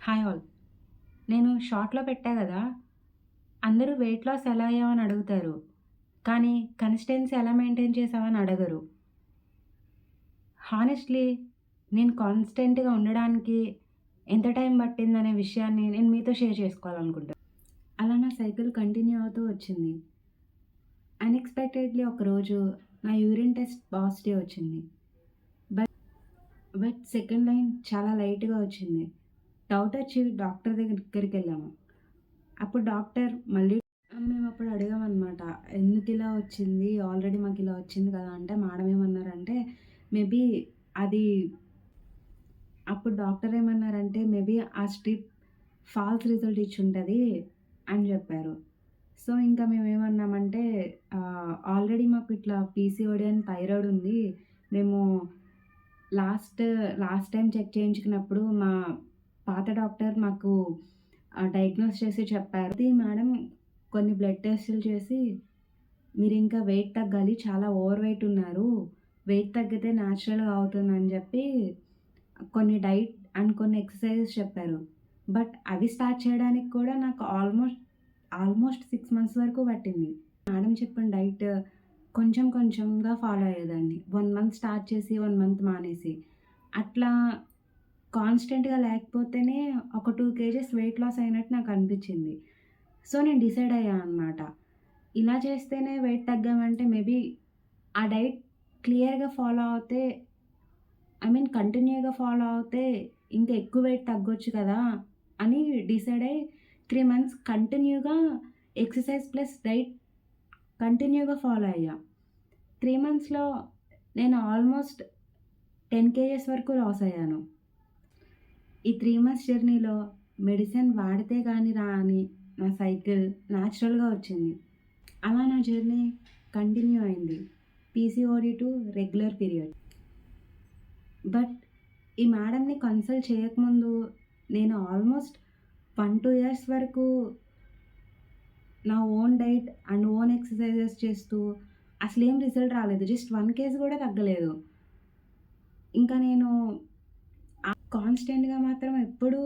Hi all. నేను షార్ట్‌లో పెట్టా గదా! అందరూ వెయిట్ లాస్ ఎలా అయ్యావని అడుగుతారు. కానీ కన్సిస్టెన్సీ ఎలా మెయింటైన్ చేశావని అడగరు. హానెస్ట్‌లీ నేను కాన్స్టెంట్‌గా ఉండడానికి ఎంత టైం పట్టిందనే విషయాన్ని నేను మీతో షేర్ చేసుకోవాలనుకుంటున్నా. అలా నా సైకిల్ కంటిన్యూ అవుతూ వచ్చింది. అన్‌ఎక్స్‌పెక్టెడ్‌లీ ఒకరోజు నా యూరిన్ టెస్ట్ పాజిటివ్ వచ్చింది. బట్ బట్ సెకండ్ లైన్ చాలా లైట్‌గా వచ్చింది. డౌట్ వచ్చి డాక్టర్ దగ్గరికెళ్ళాము. అప్పుడు డాక్టర్ మళ్ళీ మేమప్పుడు అడిగామనమాట. ఎందుకిలా వచ్చింది? ఆల్రెడీ మాకిలా వచ్చింది కదా! అంటే మేడం ఏమన్నారంటే, మేబీ అది అప్పుడు డాక్టర్ ఏమన్నారంటే, మేబీ ఆ స్ట్రిప్ ఫాల్స్ రిజల్ట్ ఇచ్చుంటది అని జెప్పారు. సో, ఇంకా మేమేమన్నామంటే ఆల్రెడీ మాకు ఇట్లా పీసీఓడీ అని థైరాయిడ్ ఉంది. మేము లాస్ట్ లాస్ట్ టైమ్ చెక్ చేయించుకున్నప్పుడు మా పాత డాక్టర్ మాకు డయాగ్నోస్ చేసి చెప్పారు. "ఇది మేడం కొన్ని బ్లడ్ టెస్టులు చేసి మీరింకా వెయిట్ తగ్గాలి. చాలా ఓవర్ వెయిట్ ఉన్నారు. వెయిట్ తగ్గితే న్యాచురల్‌గా అవుతుందని" జెప్పి కొన్ని డైట్ అండ్ కొన్ని ఎక్సర్‌సైజెస్ చెప్పారు. బట్ అవి స్టార్ట్ చేయడానికి కూడా నాకు ఆల్మోస్ట్ 6 మంత్స్ వరకు పట్టింది. మేడం చెప్పిన డైట్ కొంచెం కొంచెంగా ఫాలో అయ్యేదాన్ని. 1 మంత్ స్టార్ట్ చేసి 1 మంత్ మానేసి. అట్లా కాన్స్టెంట్‌గా లేకపోతేనే ఒక 2 కేజెస్ వెయిట్ లాస్ అయినట్టు నాకనిపిచ్చింది. సో, నేను డిసైడ్ అయ్యా అనమాట. ఇలా చేస్తేనే వెయిట్ తగ్గామంటే మేబీ ఆ డైట్ క్లియర్‌గా ఫాలో అవుతే కంటిన్యూ‌గా ఫాలో అవుతే ఇంకా ఎక్కువ వెయిట్ తగ్గొచ్చు కదా! అని డిసైడ్ అయ్యి 3 మంత్స్ కంటిన్యూ‌గా ఎక్సర్‌సైజ్ ప్లస్ డైట్ కంటిన్యూ‌గా ఫాలో అయ్యా. 3 మంత్స్‌లో నేను ఆల్మోస్ట్ 10 కేజెస్ వరకు లాస్ అయ్యాను. ఈ 3 మంత్స్ జర్నీలో మెడిసిన్ వాడితే గాని రాని నా సైకిల్ న్యాచురల్‌గా వచ్చింది. అలా నా జర్నీ కంటిన్యూ అయింది. PCOD to regular period. But ఈ మేడంని కన్సల్ట్ చేయకముందు నేను ఆల్మోస్ట్ 1, 2 ఇయర్స్ వరకు నా own diet and own exercises చేస్తూ అసలేం రిజల్ట్ రాలేదు. జస్ట్ 1 కేజీ కూడా తగ్గలేదు. ఇంకా నేను కాన్స్టెంట్‌గా మాత్రం ఎప్పుడూ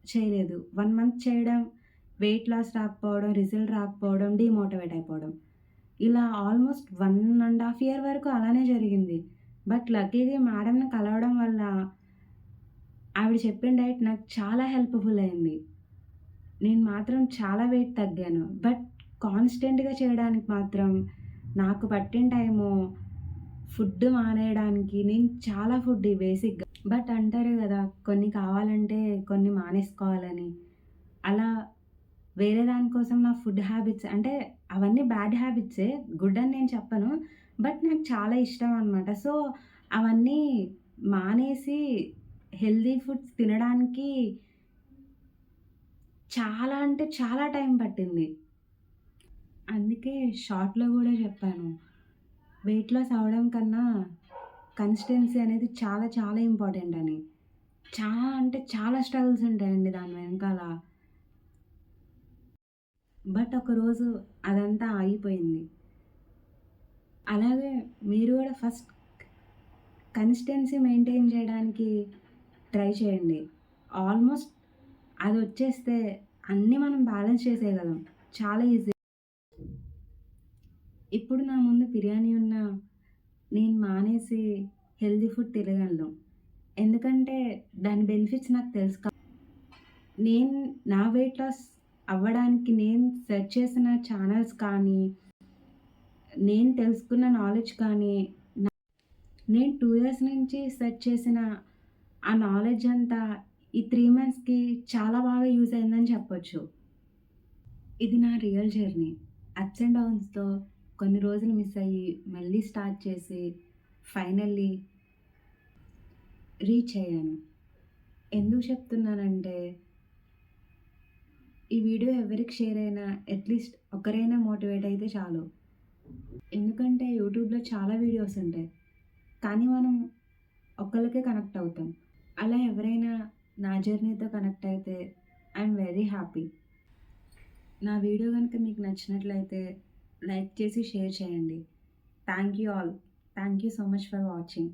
చేయలేదు. 1 మంత్ చేయడం, వెయిట్ లాస్ రాకపోవడం, రిజల్ట్ రాకపోవడం, డీమోటివేట్ అయిపోవడం. ఇలా ఆల్మోస్ట్ 1 ½ ఇయర్ వరకు అలానే జరిగింది. బట్ లక్కీగా మేడంని కలవడం వల్ల ఆవిడ చెప్పిన డైట్ నాకు చాలా హెల్ప్‌ఫుల్ అయింది. నేను మాత్రం చాలా వెయిట్ తగ్గాను. బట్ కాన్స్టెంట్‌గా చేయడానికి మాత్రం నాకు పట్టిన టైము ఫుడ్ మానేయడానికి నేను చాలా ఫుడ్డీ బేసిక్‌గా. బట్ అంటారు గదా! కొన్ని కావాలంటే కొన్ని మానేసుకోవాలని. అలా వేరే దాని కోసం నా ఫుడ్ హ్యాబిట్స్ అంటే అవన్నీ బ్యాడ్ హ్యాబిట్సే. గుడ్ అని నేను చెప్పను. బట్ నాకు చాలా ఇష్టం అనమాట. సో, అవన్నీ మానేసి హెల్తీ ఫుడ్స్ తినడానికి చాలా అంటే చాలా టైం పట్టింది. అందుకే షార్ట్‌లో గూడా చెప్పాను. వెయిట్ లాస్ అవ్వడం కన్నా కన్సిస్టెన్సీ అనేది చాలా చాలా ఇంపార్టెంట్ అని. చాలా అంటే చాలా స్ట్రగుల్స్ ఉంటాయండి దాని వెనకాల. బట్ ఒకరోజు అదంతా ఆగిపోయింది. అలాగే మీరు గూడా ఫస్ట్ కన్సిస్టెన్సీ మెయింటైన్ చేయడానికి ట్రై చేయండి. ఆల్మోస్ట్ అదొచ్చేస్తే అన్నీ మనం బ్యాలెన్స్ చేసేయగలం. చాలా ఈజీ. ఇప్పుడు నా ముందు బిర్యానీ ఉన్నా నేను మానేసి హెల్తీ ఫుడ్ తినగలను. ఎందుకంటే దాని బెనిఫిట్స్ నాకు తెలుసు నేను నా వెయిట్ లాస్ అవ్వడానికి నేను సెర్చ్ చేసిన ఛానెల్స్ కానీ, నేను తెలుసుకున్న నాలెడ్జ్ కానీ, నేను 2 ఇయర్స్ నుంచి సెర్చ్ చేసిన ఆ నాలెడ్జ్ అంతా ఈ 3 మంత్స్‌కి చాలా బాగా యూజ్ అయిందని చెప్పొచ్చు. ఇది నా రియల్ జర్నీ. అప్స్ అండ్ డౌన్స్‌తో కొన్ని రోజులు మిస్ అయ్యి, మళ్ళీ స్టార్ట్ చేసి, ఫైనల్లీ రీచ్ అయ్యాను. ఎందుకు చెప్తున్నానంటే, ఈ వీడియో ఎవరికి షేర్ అయినా అట్‌లీస్ట్ ఒకరైనా మోటివేట్ అయితే చాలు. ఎందుకంటే యూట్యూబ్‌లో చాలా వీడియోస్ ఉంటాయి. కానీ మనం ఒక్కళ్ళకే కనెక్ట్ అవుతాం. అలా ఎవరైనా నా జర్నీతో కనెక్ట్ అయితే ఐయామ్ వెరీ హ్యాపీ. నా వీడియో గనుక మీకు నచ్చినట్లయితే లైక్ చేసి షేర్ చేయండి. Thank you all. Thank you so much for watching.